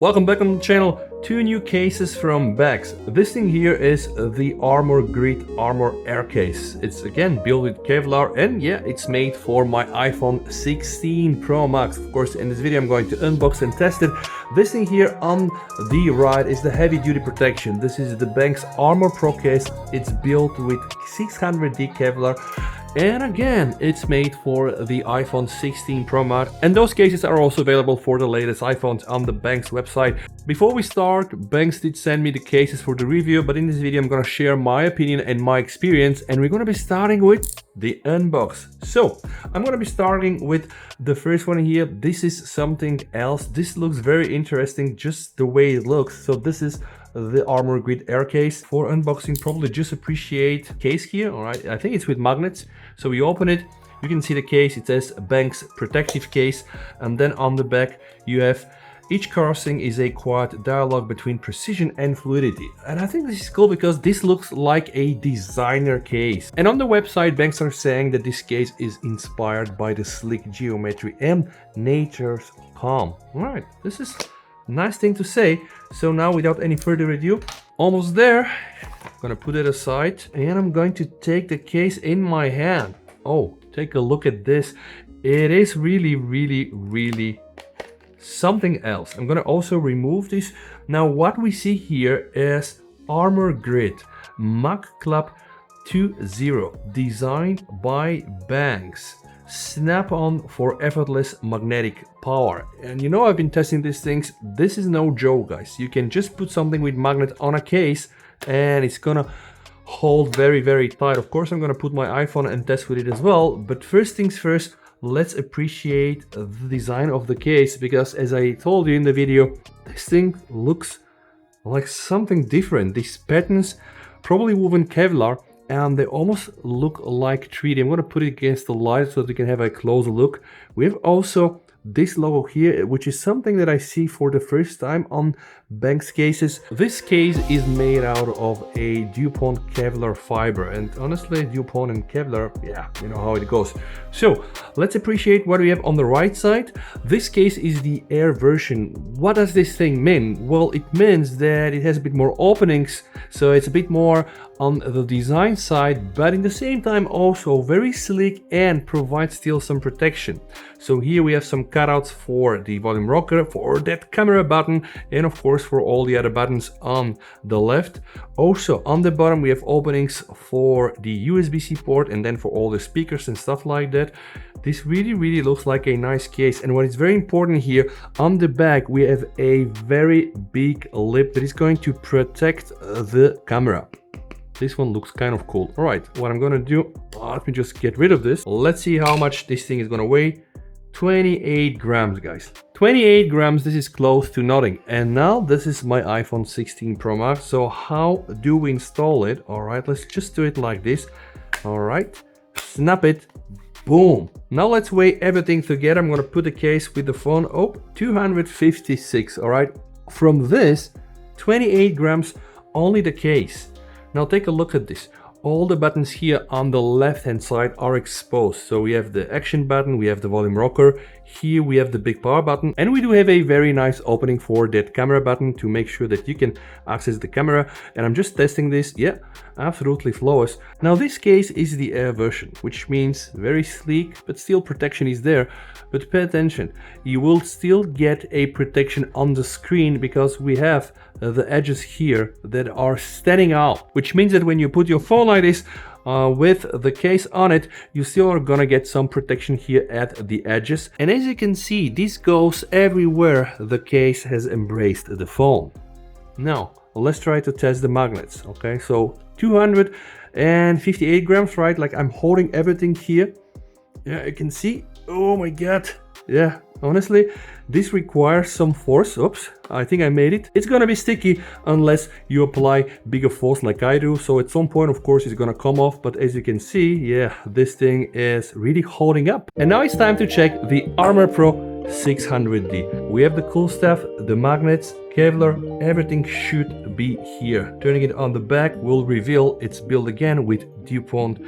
Welcome back on the channel. Two new cases from Benks. This thing here is the ArmorGrid ArmorAir case. It's again built with Kevlar, and yeah, it's made for my iPhone 16 Pro Max. Of course, in this video I'm going to unbox and test it. This thing here on the right is the heavy duty protection. This is the Benks ArmorPro case. It's built with 600D Kevlar. And again, it's made for the iPhone 16 Pro Max, and those cases are also available for the latest iPhones on the Benks website. Before we start, Benks did send me the cases for the review, but in this video I'm gonna share my opinion and my experience, and we're gonna be starting with the unbox. So, I'm gonna be starting with the first one here. This is something else. This looks very interesting, just the way it looks. So this is the ArmorGrid Air case. For unboxing, probably just appreciate case here. All right, I think it's with magnets. So we open it, you can see the case. It says Benks protective case, and then on the back you have each casing is a quad dialogue between precision and fluidity. And I think this is cool because this looks like a designer case. And on the website, Benks are saying that this case is inspired by the sleek geometry and nature's calm. All right, this is nice thing to say. So now, without any further ado, almost there. I'm gonna put it aside and I'm going to take the case in my hand. Oh, take a look at this. It is really something else. I'm gonna also remove this. Now what we see here is ArmorGrid Mach Club 2.0, designed by Benks. Snap-on for effortless magnetic power. And you know, I've been testing these things. This is no joke, guys. You can just put something with magnet on a case and it's gonna hold very tight. Of course, I'm gonna put my iPhone and test with it as well, but first things first, let's appreciate the design of the case, because as I told you in the video, this thing looks like something different. These patterns, probably woven Kevlar, and they almost look like 3D. I'm gonna put it against the light so that you can have a closer look. We have also this logo here, which is something that I see for the first time on Benks cases. This case is made out of a DuPont Kevlar fiber, and honestly, DuPont and Kevlar, yeah, you know how it goes. So let's appreciate what we have on the right side. This case is the Air version. What does this thing mean? Well, it means that it has a bit more openings, so it's a bit more on the design side, but in the same time also very sleek and provides still some protection. So here we have some cutouts for the volume rocker, for that camera button, and of course for all the other buttons on the left. Also on the bottom we have openings for the USB-C port, and then for all the speakers and stuff like that. This really looks like a nice case. And what is very important here, on the back we have a very big lip that is going to protect the camera. This one looks kind of cool. All right, what I'm gonna do, let me just get rid of this. Let's see how much this thing is gonna weigh. 28 grams, guys. 28 grams, this is close to nothing. And now this is my iPhone 16 Pro Max. So how do we install it? All right, let's just do it like this. All right, snap it, boom. Now let's weigh everything together. I'm gonna put the case with the phone. Oh, 256, all right. From this, 28 grams, only the case. Now take a look at this. All the buttons here on the left hand side are exposed. So we have the action button, we have the volume rocker, here we have the big power button, and we do have a very nice opening for that camera button to make sure that you can access the camera. And I'm just testing this. Yeah, absolutely flawless. Now this case is the Air version, which means very sleek, but still protection is there. But pay attention, you will still get a protection on the screen because we have the edges here that are standing out, which means that when you put your phone like this with the case on it, you still are gonna get some protection here at the edges. And as you can see, this goes everywhere the case has embraced the phone. Now let's try to test the magnets. Okay, so 258 grams, right? Like I'm holding everything here. Yeah, you can see. Oh my god. Yeah, honestly, this requires some force. Oops, I think I made it. It's gonna be sticky unless you apply bigger force like I do. So at some point, of course, it's gonna come off. But as you can see, yeah, this thing is really holding up. And now it's time to check the ArmorPro 600D. We have the cool stuff, the magnets, Kevlar, everything should be here. Turning it on the back will reveal it's built again with DuPont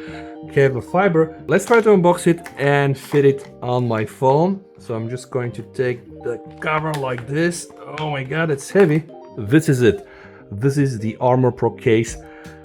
Kevlar fiber. Let's try to unbox it and fit it on my phone. So I'm just going to take the cover like this. Oh my god, it's heavy. This is it. This is the ArmorPro case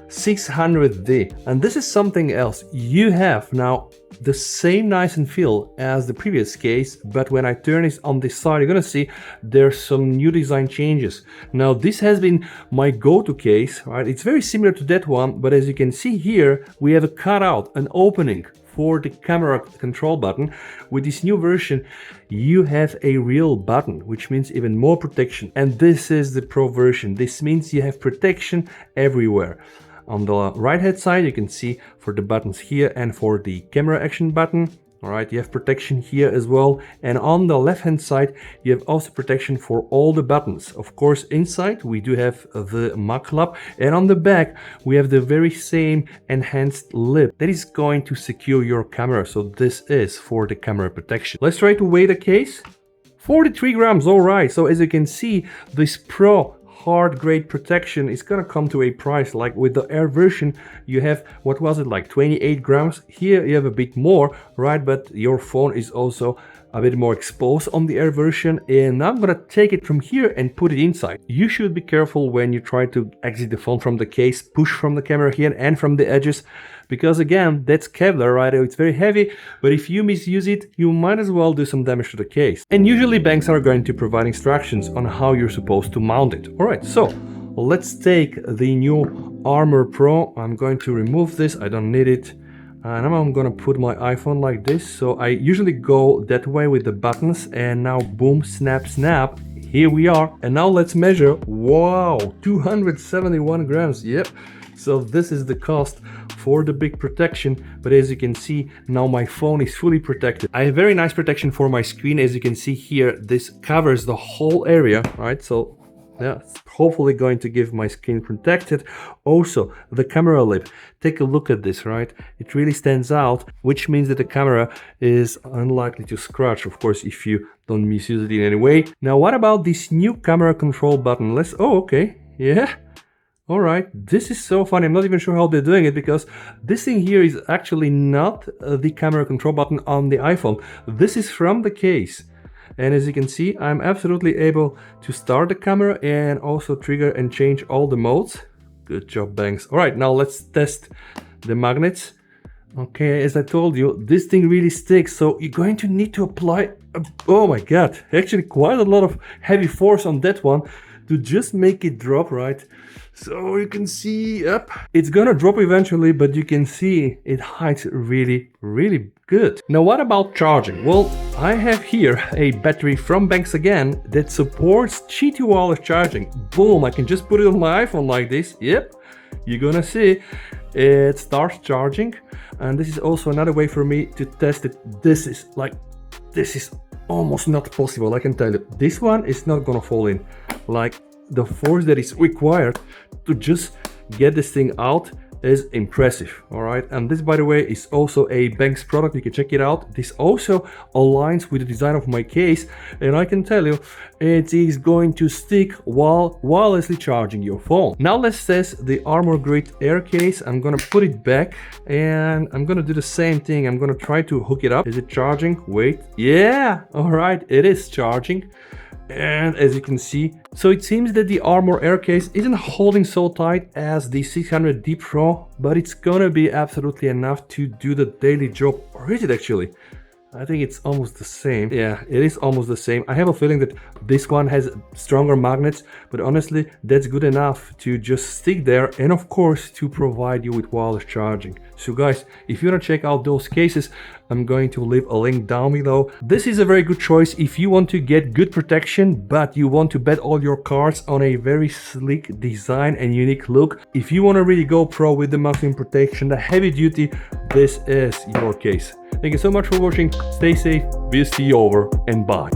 600D, and this is something else. You have now the same nice and feel as the previous case, but when I turn it on this side, you're gonna see there's some new design changes. Now this has been my go-to case, right? It's very similar to that one, but as you can see here, we have a cutout, an opening for the camera control button. With this new version, you have a real button, which means even more protection. And this is the Pro version. This means you have protection everywhere. On the right hand side, you can see for the buttons here and for the camera action button. All right, you have protection here as well. And on the left hand side, you have also protection for all the buttons. Of course, inside we do have the mug club, and on the back we have the very same enhanced lip that is going to secure your camera. So this is for the camera protection. Let's try to weigh the case. 43 grams, all right. So as you can see, this Pro hard grade protection is gonna come to a price. Like with the Air version, you have, what was it, like 28 grams. Here you have a bit more, right? But your phone is also a bit more exposed on the Air version. And now I'm gonna take it from here and put it inside. You should be careful when you try to exit the phone from the case, push from the camera here and from the edges, because again, that's Kevlar, right? It's very heavy, but if you misuse it, you might as well do some damage to the case. And usually Benks are going to provide instructions on how you're supposed to mount it. All right, so let's take the new ArmorPro. I'm going to remove this, I don't need it. And now I'm gonna put my iPhone like this. So I usually go that way with the buttons, and now boom, snap, snap. Here we are. And now let's measure. Wow, 271 grams, yep. So this is the cost for the big protection, but as you can see, now my phone is fully protected. I have very nice protection for my screen. As you can see here, this covers the whole area, right? So yeah, it's hopefully going to give my screen protected. Also, the camera lip, take a look at this, right? It really stands out, which means that the camera is unlikely to scratch, of course, if you don't misuse it in any way. Now, what about this new camera control button? Oh, okay, yeah. All right, this is so funny. I'm not even sure how they're doing it, because this thing here is actually not the camera control button on the iPhone. This is from the case. And as you can see, I'm absolutely able to start the camera and also trigger and change all the modes. Good job, Benks. All right, now let's test the magnets. Okay, as I told you, this thing really sticks, so you're going to need to apply, oh my God, actually quite a lot of heavy force on that one to just make it drop, right? So you can see, yep, it's gonna drop eventually, but you can see it hides really, really good. Now, what about charging? Well, I have here a battery from Benks again that supports Qi2 wireless charging. Boom, I can just put it on my iPhone like this. Yep, you're gonna see it starts charging. And this is also another way for me to test it. This is almost not possible, I can tell you. This one is not gonna fall in. Like, the force that is required to just get this thing out is impressive. All right, and this, by the way, is also a Benks product. You can check it out. This also aligns with the design of my case, and I can tell you it is going to stick while wirelessly charging your phone. Now let's test the ArmorGrid Air case. I'm gonna put it back and I'm gonna do the same thing. I'm gonna try to hook it up. Is it charging? Wait, yeah, all right, it is charging. And as you can see, so it seems that the ArmorAir case isn't holding so tight as the 600D Pro, but it's gonna be absolutely enough to do the daily job. Or is it actually? I think it's almost the same. Yeah, it is almost the same. I have a feeling that this one has stronger magnets, but honestly, that's good enough to just stick there, and of course to provide you with wireless charging. So guys, if you want to check out those cases, I'm going to leave a link down below. This is a very good choice if you want to get good protection, but you want to bet all your cards on a very sleek design and unique look. If you want to really go pro with the maximum protection, the heavy duty, this is your case. Thank you so much for watching. Stay safe, we'll see you over, and bye.